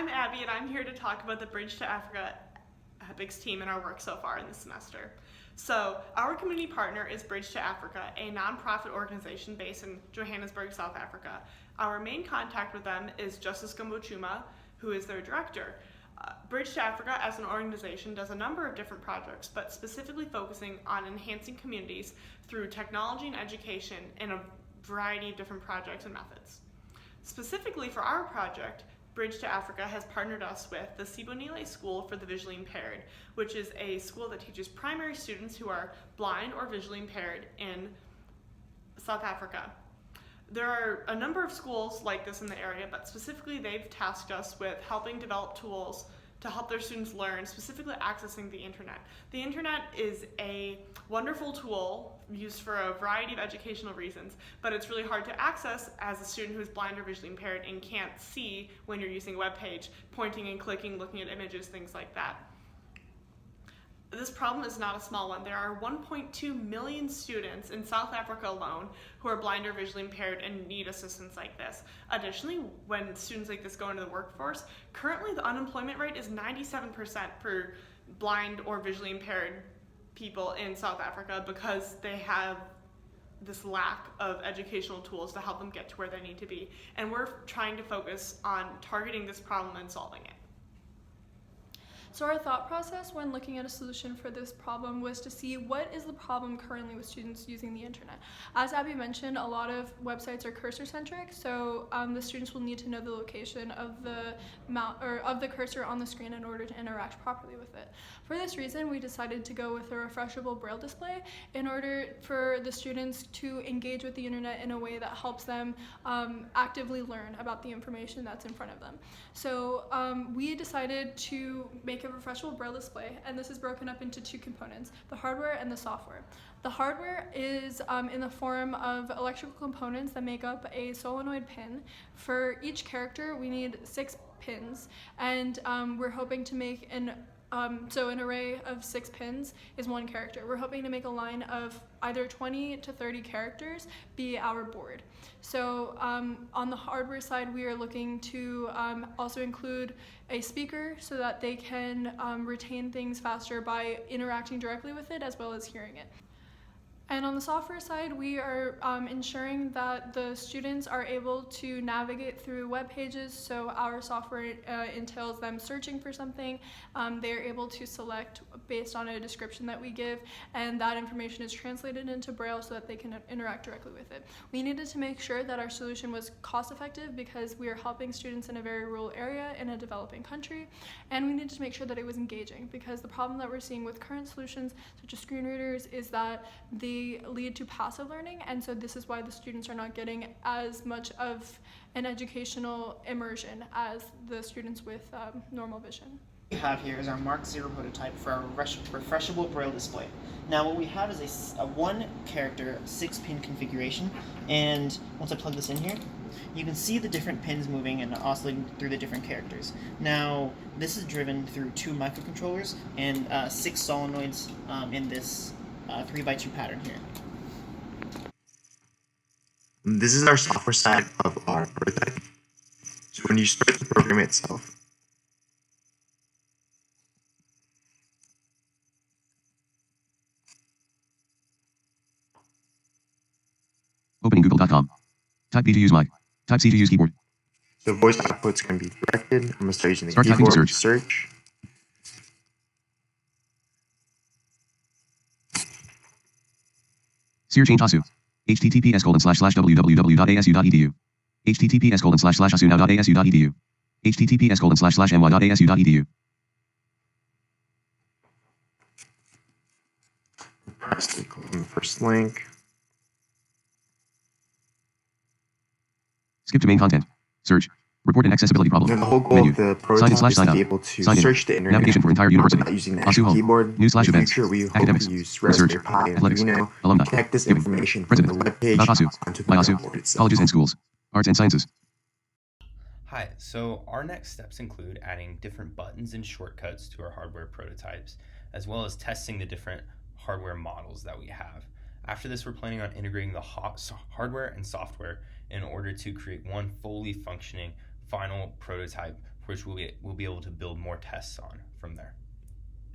I'm Abby, and I'm here to talk about the Bridge to Africa EPICS team and our work so far in the semester. So, our community partner is Bridge to Africa, a nonprofit organization based in Johannesburg, South Africa. Our main contact with them is Justice Gumbochuma, who is their director. Bridge to Africa as an organization does a number of different projects, but specifically focusing on enhancing communities through technology and education in a variety of different projects and methods. Specifically for our project, Bridge to Africa has partnered us with the Sibonile School for the Visually Impaired, which is a school that teaches primary students who are blind or visually impaired in South Africa. There are a number of schools like this in the area, but specifically they've tasked us with helping develop tools to help their students learn, specifically accessing the internet. The internet is a wonderful tool used for a variety of educational reasons, but it's really hard to access as a student who is blind or visually impaired and can't see when you're using a web page, pointing and clicking, looking at images, things like that. This problem is not a small one. There are 1.2 million students in South Africa alone who are blind or visually impaired and need assistance like this. Additionally, when students like this go into the workforce, currently the unemployment rate is 97% for blind or visually impaired people in South Africa because they have this lack of educational tools to help them get to where they need to be. And we're trying to focus on targeting this problem and solving it. So our thought process when looking at a solution for this problem was to see what is the problem currently with students using the internet. As Abby mentioned, a lot of websites are cursor-centric, so the students will need to know the location of the cursor on the screen in order to interact properly with it. For this reason, we decided to go with a refreshable Braille display in order for the students to engage with the internet in a way that helps them actively learn about the information that's in front of them. So we decided to make a refreshable Braille display, and this is broken up into two components, the hardware and the software. The hardware is in the form of electrical components that make up a solenoid pin. For each character, we need 6 pins, and we're hoping to make an array of 6 pins is one character. We're hoping to make a line of either 20 to 30 characters be our board. So on the hardware side, we are looking to also include a speaker so that they can retain things faster by interacting directly with it as well as hearing it. And on the software side, we are ensuring that the students are able to navigate through web pages. So our software entails them searching for something. They're able to select based on a description that we give, and that information is translated into Braille so that they can interact directly with it. We needed to make sure that our solution was cost effective because we are helping students in a very rural area in a developing country, and we needed to make sure that it was engaging because the problem that we're seeing with current solutions such as screen readers is that they lead to passive learning, and so this is why the students are not getting as much of an educational immersion as the students with normal vision. What we have here is our Mark 0 prototype for our refreshable Braille display. Now what we have is a 1 character 6-pin configuration, and once I plug this in here, you can see the different pins moving and oscillating through the different characters. Now this is driven through 2 microcontrollers and 6 solenoids in this 3x2 pattern here. This is our software side of our prototype. So when you start the program itself, Opening google.com. Type B to use mic. Type C to use keyboard. the voice output's going to be directed. I'm going to start using the Start typing to keyboard search. Sear change ASU. https://www.asu.edu. https://asunow.asu.edu. https://my.asu.edu. Press and click on the first link. Skip to main content. Search. Report an accessibility problem. And the whole goal Menu. of the Sign in prototype is /sign to out. be able to Sign in. search the internet Navigation for entire university. without using the ASU actual home. keyboard. News / In the events. future, we hope Academics. to use Research. Raspberry Pi and Athletics. Arduino Alumni. to connect this Giving. information from President. the web page About ASU. onto the By ASU. board itself. Colleges and schools. Arts and sciences. Hi, so our next steps include adding different buttons and shortcuts to our hardware prototypes, as well as testing the different hardware models that we have. After this, we're planning on integrating the hardware and software in order to create one fully functioning final prototype, which we'll be able to build more tests on from there.